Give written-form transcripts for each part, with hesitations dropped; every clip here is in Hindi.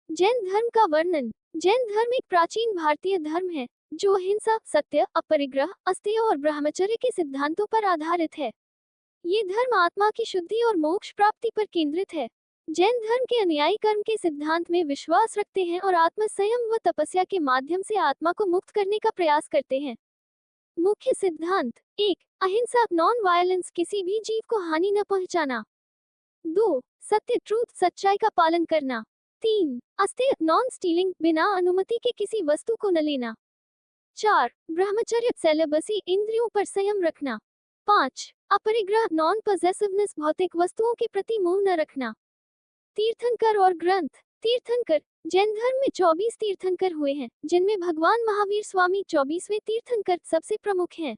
जैन धर्म का वर्णन। जैन धर्म एक प्राचीन भारतीय धर्म है जो अहिंसा, सत्य, अपरिग्रह, अस्तेय और ब्रह्मचर्य के सिद्धांतों पर आधारित है। ये धर्म आत्मा की शुद्धि और मोक्ष प्राप्ति पर केंद्रित है। जैन धर्म के अनुयायी कर्म के सिद्धांत में विश्वास रखते हैं और आत्म संयम व तपस्या के माध्यम से आत्मा को मुक्त करने का प्रयास करते हैं। मुख्य सिद्धांत। 1. अहिंसा, नॉन वायलेंस, किसी भी जीव को हानि न पहुंचाना। 2. सत्य, ट्रूथ, सच्चाई का पालन करना। 3. अस्तेय, नॉन स्टीलिंग, बिना अनुमति के किसी वस्तु को न लेना। 4. ब्रह्मचर्य, सेलिबसी, इंद्रियों पर संयम रखना। 5. अपरिग्रह, नॉन पॉसेसिवनेस, भौतिक वस्तुओं के प्रति मोह न रखना। तीर्थंकर और ग्रंथ। तीर्थंकर। जैन धर्म में 24 तीर्थंकर हुए हैं, जिनमें भगवान महावीर स्वामी 24वें तीर्थंकर सबसे प्रमुख हैं।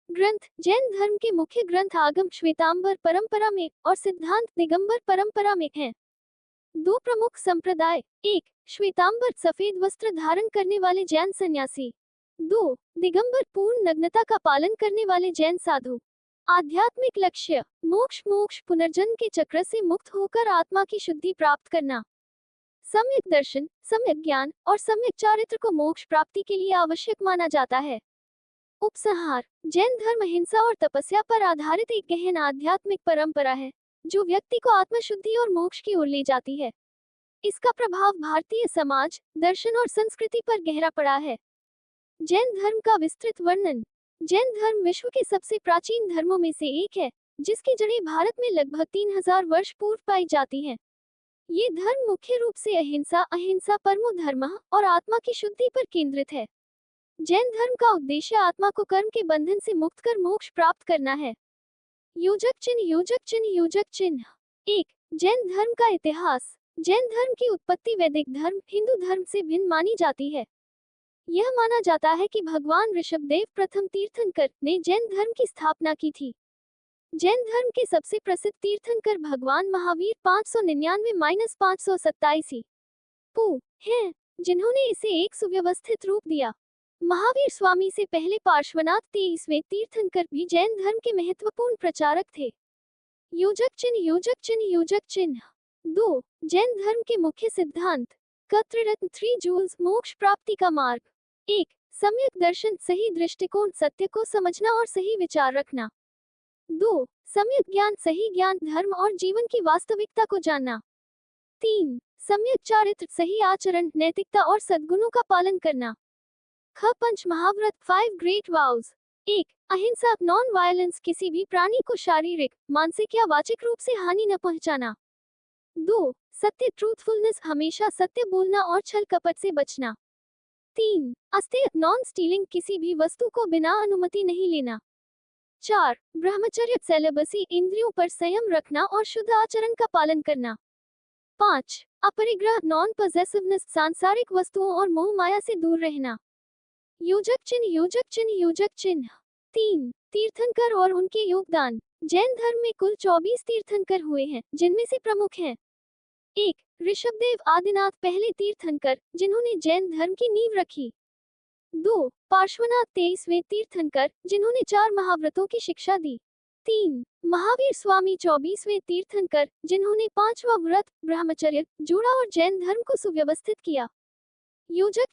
ग्रंथ। जैन धर्म के मुख्य ग्रंथ आगम श्वेतांबर परंपरा में और सिद्धांत दिगंबर परंपरा में हैं। दो प्रमुख संप्रदाय। 1. श्वेतांबर, सफेद वस्त्र धारण करने वाले जैन सन्यासी। 2. दिगंबर, पूर्ण नग्नता का पालन करने वाले जैन साधु। आध्यात्मिक लक्ष्य। मोक्ष पुनर्जन्म के चक्र से मुक्त होकर आत्मा की शुद्धि प्राप्त करना। सम्यक दर्शन, सम्यक ज्ञान और सम्यक चारित्र को मोक्ष प्राप्ति के लिए आवश्यक माना जाता है। उपसंहार। जैन धर्म अहिंसा और तपस्या पर आधारित एक गहन आध्यात्मिक परंपरा है जो व्यक्ति को आत्मशुद्धि और मोक्ष की ओर ले जाती है। इसका प्रभाव भारतीय समाज, दर्शन और संस्कृति पर गहरा पड़ा है। जैन धर्म का विस्तृत वर्णन। जैन धर्म विश्व के सबसे प्राचीन धर्मों में से एक है, जिसकी जड़ें भारत में लगभग 3000 वर्ष पूर्व पाई जाती हैं। ये धर्म मुख्य रूप से अहिंसा परमो धर्मः और आत्मा की शुद्धि पर केंद्रित है। जैन धर्म का उद्देश्य आत्मा को कर्म के बंधन से मुक्त कर मोक्ष प्राप्त करना है। योजक चिन्ह। 1. जैन धर्म का इतिहास। जैन धर्म की उत्पत्ति वैदिक धर्म, हिंदू धर्म से भिन्न मानी जाती है। यह माना जाता है कि भगवान ऋषभदेव, प्रथम तीर्थंकर, ने जैन धर्म की स्थापना की थी। जैन धर्म के सबसे प्रसिद्ध तीर्थंकर भगवान महावीर 599-527 पू हैं, जिन्होंने इसे एक सुव्यवस्थित रूप दिया। महावीर स्वामी से पहले पार्श्वनाथ 23वें तीर्थंकर भी जैन धर्म के महत्वपूर्ण प्रचारक थे। योजक चिन्ह। 2. जैन धर्म के मुख्य सिद्धांत। त्रिरत्न, 3 जूल्स, मोक्ष प्राप्ति का मार्ग। 1. सम्यक दर्शन, सही दृष्टिकोण, सत्य को समझना और सही विचार रखना। 2. सम्यक ज्ञान, सही ज्ञान, धर्म और जीवन की वास्तविकता को जानना। 3. सम्यक चारित्र, सही आचरण, नैतिकता और सद्गुणों का पालन करना। पंच महाव्रत, 5 ग्रेट वाउज। 1. अहिंसा, नॉन वायलेंस, किसी भी प्राणी को शारीरिक, मानसिक या वाचिक रूप से हानि न पहुंचाना। 2. सत्य, ट्रूथफुलनेस, हमेशा सत्य बोलना और छल कपट से बचना। 3. अस्तेय, नॉन स्टीलिंग, किसी भी वस्तु को बिना अनुमति नहीं लेना। 4. ब्रह्मचर्य, सेलिबसी, इंद्रियों पर संयम रखना और शुद्ध आचरण का पालन करना। 5. अपरिग्रह, नॉन पॉसेसिवनेस, सांसारिक वस्तुओं और मोह माया से दूर रहना। योजक चिन्ह। 3. तीर्थंकर और उनके योगदान। जैन धर्म में कुल 24 तीर्थंकर हुए हैं, जिनमें से प्रमुख हैं। 1. ऋषभदेव आदिनाथ, पहले तीर्थंकर, जिन्होंने जैन धर्म की नींव रखी। 2. पार्श्वनाथ 23वें तीर्थंकर, जिन्होंने 4 महाव्रतों की शिक्षा दी। 3. महावीर स्वामी 24वें तीर्थंकर, जिन्होंने 5वां व्रत, ब्रह्मचर्य, जोड़ा और जैन धर्म को सुव्यवस्थित किया। योजक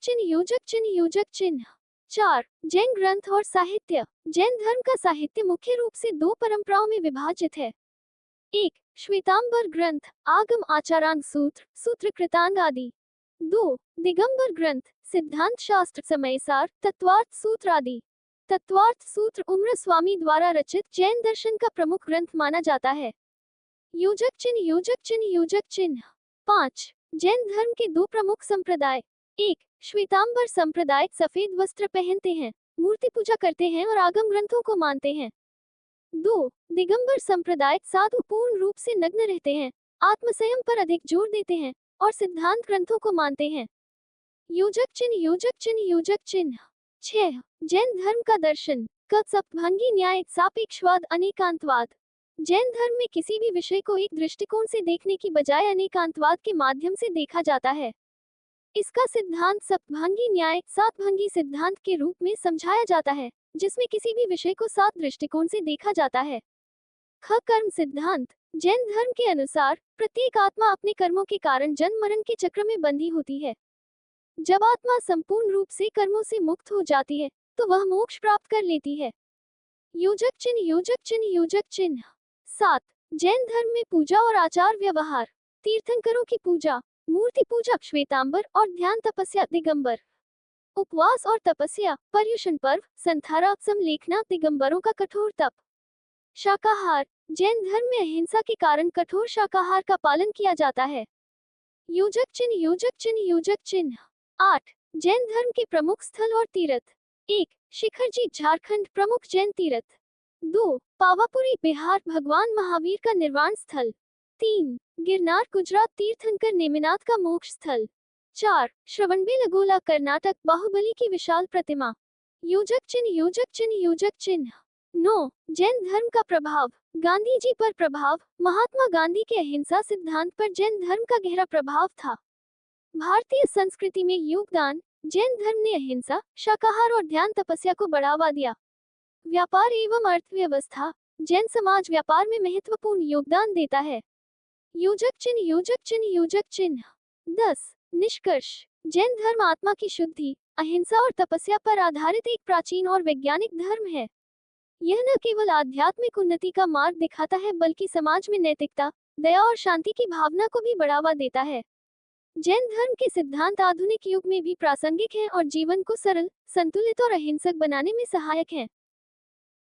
चिन्ह। 4. जैन ग्रंथ और साहित्य। जैन धर्म का साहित्य मुख्य रूप से 2 परंपराओं में विभाजित है। 1. श्वेतांबर ग्रंथ, आगम, आचारांग सूत्र, सूत्र कृतांग आदि। 2. दिगंबर ग्रंथ, सिद्धांत शास्त्र, समयसार, तत्वार्थ सूत्र आदि। तत्वार्थ सूत्र उम्र स्वामी द्वारा रचित जैन दर्शन का प्रमुख ग्रंथ माना जाता है। योजक चिन्ह। 5. जैन धर्म के 2 प्रमुख संप्रदाय। 1. श्वेतांबर संप्रदाय, सफेद वस्त्र पहनते हैं, मूर्ति पूजा करते हैं और आगम ग्रंथों को मानते हैं। 2. दिगंबर संप्रदाय, साधु पूर्ण रूप से नग्न रहते हैं, आत्मसंयम पर अधिक जोर देते हैं और सिद्धांत ग्रंथों को मानते हैं। योजक चिन्ह। 6. जैन धर्म का दर्शन। सप्तभंगी न्याय, सापेक्षवाद, अनेकांतवाद। जैन धर्म में किसी भी विषय को एक दृष्टिकोण से देखने की बजाय अनेकांतवाद के माध्यम से देखा जाता है। इसका सिद्धांत सप्तभंगी न्याय, 7 भंगी सिद्धांत के रूप में समझाया जाता है, जिसमें किसी भी विषय को 7 दृष्टिकोण से देखा जाता है। ख कर्म सिद्धांत। जैन धर्म के अनुसार प्रत्येक आत्मा अपने कर्मों के कारण जन्म मरण के चक्र में बंधी होती है। जब आत्मा संपूर्ण रूप से कर्मों से मुक्त हो जाती है तो वह मोक्ष प्राप्त कर लेती है। योजक चिन्ह योजक चिन्ह योजक चिन्ह। 7। जैन धर्म में पूजा और आचार व्यवहार। तीर्थंकरों की पूजा, मूर्ति पूजा श्वेतांबर और ध्यान तपस्या दिगंबर। उपवास और तपस्या, पर्युषण पर्व, संथारा समलेखना दिगंबरों का कठोर तप। शाकाहार, जैन धर्म में अहिंसा के कारण कठोर शाकाहार का पालन किया जाता है। योजक चिन्ह योजक चिन्ह योजक चिन्ह। 8। जैन धर्म के प्रमुख स्थल और तीर्थ। 1। शिखरजी झारखंड प्रमुख जैन तीर्थ। 2। पावापुरी बिहार भगवान महावीर का निर्वाण स्थल। 3। गिरनार गुजरात तीर्थंकर नेमिनाथ का मोक्ष स्थल। 4। श्रवणबेलगोला कर्नाटक बाहुबली की विशाल प्रतिमा। योजक चिन्ह योजक चिन्ह योजक चिन्ह। 9। जैन धर्म का प्रभाव। गांधी जी पर प्रभाव। महात्मा गांधी के अहिंसा सिद्धांत पर जैन धर्म का गहरा प्रभाव था। भारतीय संस्कृति में योगदान। जैन धर्म ने अहिंसा, शाकाहार और ध्यान तपस्या को बढ़ावा दिया। व्यापार एवं अर्थव्यवस्था। जैन समाज व्यापार में महत्वपूर्ण योगदान देता है। योजक चिन्ह योजक चिन्ह योजक चिन्ह। 10। निष्कर्ष। जैन धर्म आत्मा की शुद्धि, अहिंसा और तपस्या पर आधारित एक प्राचीन और वैज्ञानिक धर्म है। यह न केवल आध्यात्मिक उन्नति का मार्ग दिखाता है बल्कि समाज में नैतिकता, दया और शांति की भावना को भी बढ़ावा देता है। जैन धर्म के सिद्धांत आधुनिक युग में भी प्रासंगिक हैं और जीवन को सरल, संतुलित और अहिंसक बनाने में सहायक हैं।